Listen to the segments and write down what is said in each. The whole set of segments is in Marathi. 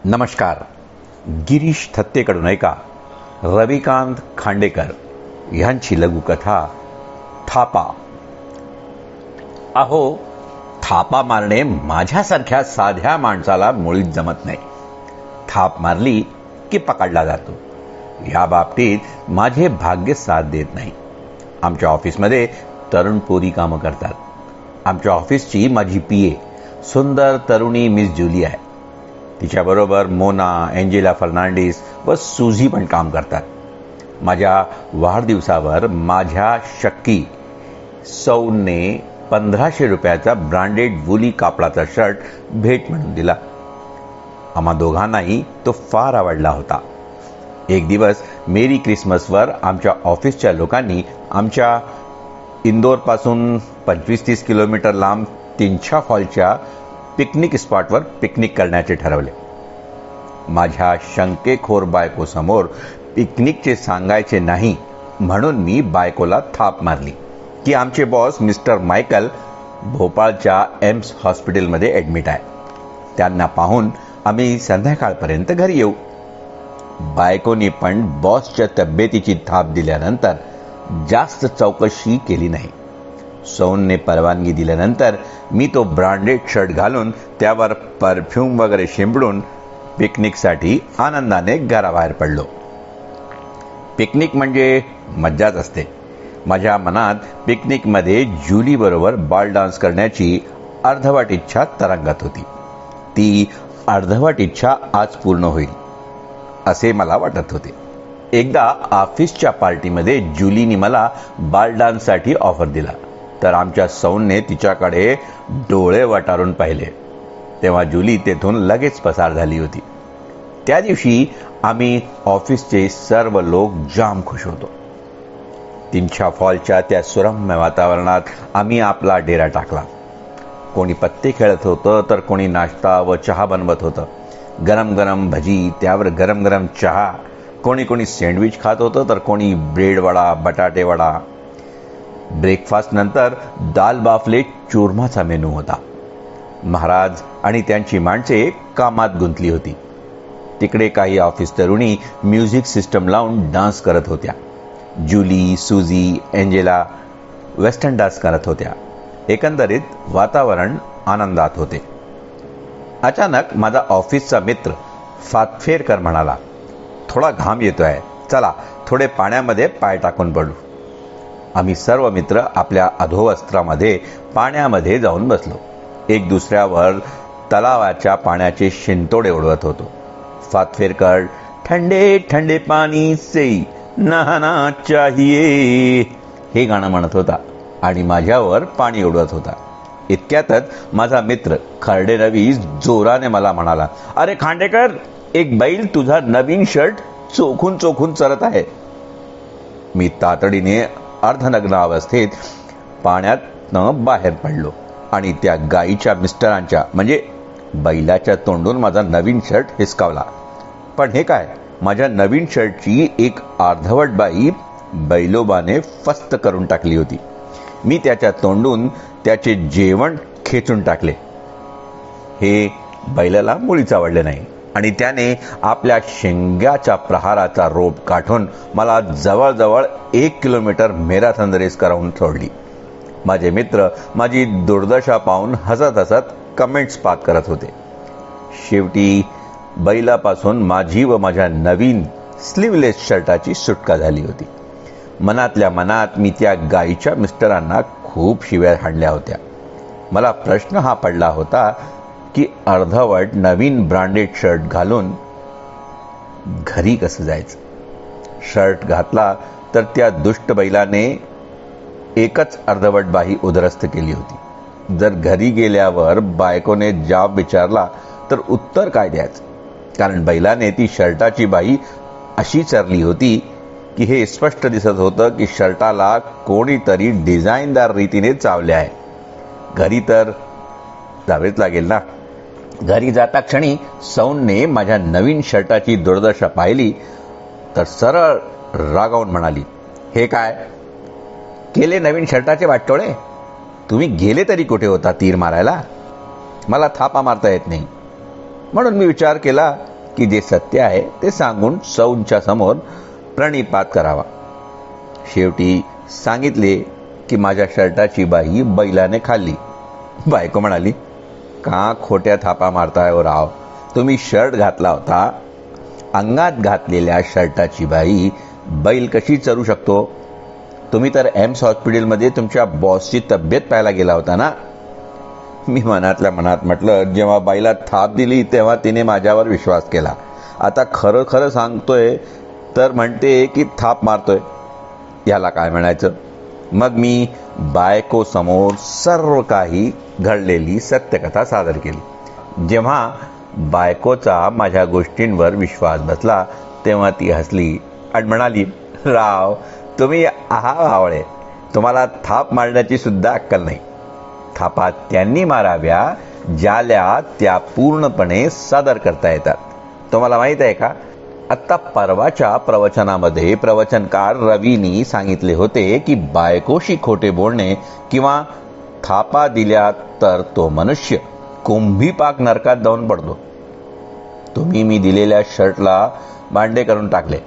नमस्कार. गिरीश थत्तेकडून ऐका रविकांत खांडेकर यांची लघुकथा थापा. अहो, थापा मारणे माझ्यासारख्या साध्या माणसाला मुळीच जमत नाही. थाप मारली की पकडला जातो. या बाबतीत माझे भाग्य साथ देत नाही. आमच्या ऑफिसमध्ये तरुण पोरी कामं करतात. आमच्या ऑफिसची माझी पीए सुंदर तरुणी मिस जुली आहे. तिच्याबरोबर मोना, एंजेला फर्नांडिस व सुझी पण काम करतात. माझ्या वाढदिवसावर माझ्या शक्की सौने 1500 रुपयाचा ब्रँडेड वुली कापडाचा शर्ट भेट म्हणून दिला. आम्हा दोघांनाही तो फार आवडला होता. एक दिवस मेरी क्रिसमसवर आमच्या ऑफिसच्या लोकांनी आमच्या इंदोरपासून 25-30 किलोमीटर लांब तिनछा फॉलच्या पिकनिक स्पॉटवर पिकनिक करण्याचे ठरवले. माझ्या शंकेखोर बायकोसमोर पिकनिकचे सांगायचे नाही म्हणून मी बायकोला थाप मारली की आमचे बॉस मिस्टर मायकल भोपाळच्या एम्स हॉस्पिटलमध्ये ॲडमिट आहे. त्यांना पाहून आम्ही संध्याकाळपर्यंत घरी येऊ. बायकोनी पण बॉसच्या तब्येतीची थाप दिल्यानंतर जास्त चौकशी केली नाही. सौनने परवानगी दिल्यानंतर मी तो ब्रँडेड शर्ट घालून त्यावर परफ्यूम वगैरे शिंपडून पिकनिकसाठी आनंदाने घराबाहेर पडलो. पिकनिक म्हणजे मज्जाच असते. माझ्या मनात पिकनिकमध्ये जुलीबरोबर बॉल डान्स करण्याची अर्धवट इच्छा तरंगत होती. ती अर्धवट इच्छा आज पूर्ण होईल असे मला वाटत होते. एकदा ऑफिसच्या पार्टीमध्ये जुलीने मला बॉल डान्ससाठी ऑफर दिला तर आमच्या सौनने तिच्याकडे डोळे वटारून पाहिले. तेव्हा जुली तेथून लगेच पसार झाली होती. त्या दिवशी आम्ही ऑफिसचे सर्व लोक जाम खुश होतो. तिनछा फॉलच्या त्या सुरम्य वातावरणात आम्ही आपला डेरा टाकला. कोणी पत्ते खेळत होतं तर कोणी नाश्ता व चहा बनवत होतं. गरम गरम भजी, त्यावर गरम गरम चहा. कोणी सँडविच खात होतं तर कोणी ब्रेड वडा, बटाटे वडा. ब्रेकफास्ट नंतर दाल बाफले चूरमाचा मेनू होता. महाराज आणि त्यांची माणसे कामात गुंतली होती. तिकडे काही ऑफिस तरुणी म्युझिक सिस्टम लावून डान्स करत होत्या. जुली, सुझी, एंजेला वेस्टर्न डान्स करत होत्या. एकंदरीत वातावरण आनंदात होते. अचानक माझा ऑफिसचा मित्र फातफेरकर म्हणाला, थोडा घाम येतोय, चला थोडे पाण्यामध्ये पाय टाकून पडू. आम्ही सर्व मित्र आपल्या अधोवस्त्रामध्ये पाण्यामध्ये जाऊन बसलो. एक दुसऱ्यावर तलावाच्या पाण्याचे शिंतोडे उडवत होतो. फातफेरकर ठंडे ठंडे पाणी से नहाना चाहिए हे गाणं म्हणत होता आणि माझ्यावर पाणी उडवत होता. इतक्यातच माझा मित्र खर्डे रवी जोराने मला म्हणाला, अरे खांडेकर, एक बैल तुझा नवीन शर्ट चोखून चोखून चरत आहे. मी तातडीने अर्धनग्न अवस्थेत पाण्यातनं बाहेर पडलो आणि त्या गाईच्या मिस्टरांच्या म्हणजे बैलाच्या तोंडून माझा नवीन शर्ट हिसकावला. पण हे काय, माझ्या नवीन शर्टची एक अर्धवट बाई बैलोबाने फस्त करून टाकली होती. मी त्याच्या तोंडून त्याचे जेवण खेचून टाकले. हे बैलाला मुळीच आवडले नाही आणि त्याने आपल्या शेंग्याच्या प्रहाराचा रोप काढून मला जवळजवळ 1 किलोमीटर मॅरेथॉन रेस करून सोडली. माझे मित्र माझी दुर्दशा पाहून हसत हसत कमेंट्स पाठ करत होते. शेवटी बैलापासून माझी व माझ्या नवीन स्लीवलेस शर्टाची सुटका झाली होती. मनातल्या मनात मी त्या गाईच्या मिस्टरांना खूप शिव्या हाणल्या होत्या. मला प्रश्न हा पडला होता की अर्धवट नवीन ब्रँडेड शर्ट घालून घरी कसं जायचं. शर्ट घातला तर त्या दुष्ट बैलाने एकच अर्धवट बाही उद्ध्वस्त केली होती. जर घरी गेल्यावर बायकोने जाब विचारला तर उत्तर काय द्यायचं, कारण बैलाने ती शर्टाची बाही अशी चरली होती की हे स्पष्ट दिसत होतं की शर्टाला कोणीतरी डिझाईनदार रीतीने चावले आहे. घरी तर जावेच लागेल ना. घरी जाता क्षणी सौनने माझ्या नवीन शर्टाची दुर्दशा पाहिली तर सरळ रागावून म्हणाली, हे काय केले नवीन शर्टाचे वाटोळे? तुम्ही गेले तरी कुठे होता तीर मारायला? मला थापा मारता येत नाही. म्हणून मी विचार केला की जे सत्य आहे ते सांगून सौंच्या समोर प्रणिपात करावा. शेवटी सांगितले की माझ्या शर्टाची बाई बैलाने खाल्ली. बायको म्हणाली, का खोट्या थापा मारताय हो राव, तुम्ही शर्ट घातला होता. अंगात घातलेल्या शर्टाची बाई बैल कशी चरू शकतो? तुम्ही तर एम्स हॉस्पिटलमध्ये तुमच्या बॉसची तब्येत पाहायला गेला होता ना. मी मनातल्या मनात म्हटलं, जेव्हा बाईला थाप दिली तेव्हा तिने माझ्यावर विश्वास केला. आता खरं खरं सांगतोय तर म्हणते की थाप मारतोय. याला काय म्हणायचं? मग मी बायको समोर सर्व काही घडलेली सत्यकथा सादर केली. जेव्हा बायकोचा माझ्या गोष्टींवर विश्वास बसला तेव्हा ती हसली आणि म्हणाली, राव तुम्ही आवळे, तुम्हाला थाप मारण्याची सुद्धा अक्कल नाही. थापा त्यांनी माराव्या ज्याला त्या पूर्णपणे सादर करता येतात. तुम्हाला माहित आहे का, आत्ता परवाच्या प्रवचनामध्ये प्रवचनकार रवीनी सांगितले होते की बायकोशी खोटे बोलणे किंवा थापा दिल्या तर तो मनुष्य कुंभी पाक नरकात जाऊन पडतो. तुम्ही मी दिलेल्या शर्टला भांडे करून टाकले.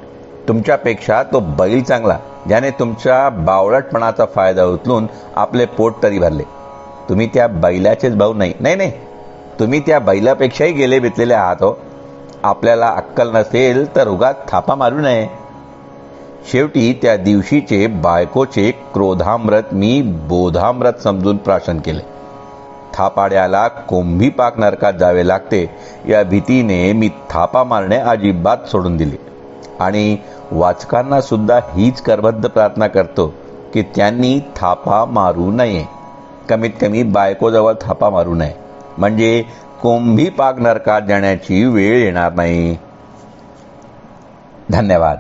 तुमच्यापेक्षा तो बैल चांगला, ज्याने तुमच्या बावळटपणाचा फायदा उचलून आपले पोट तरी भरले. तुम्ही त्या बैलाचेच भाऊ नाही. नाही नाही, तुम्ही त्या बैलापेक्षाही गेले बेतलेले आहात हो. आपल्याला अक्कल नसेल तर उगाच थापा मारू नये. शेवटी त्या दिवशीचे बायकोचे क्रोधामृत मी बोधामृत समजून प्राशन केले. थापाड्याला कोंभी पाक नरकात जावे लागते या भीतीने मी थापा मारणे अजिबात सोडून दिले. आणि वाचकांना सुद्धा हीच करबद्ध प्रार्थना करतो की त्यांनी थापा मारू नये. कमीत कमी बायकोजवळ थापा मारू नये, म्हणजे कोंभी पाक नरकात जाण्याची वेळ येणार नाही. धन्यवाद.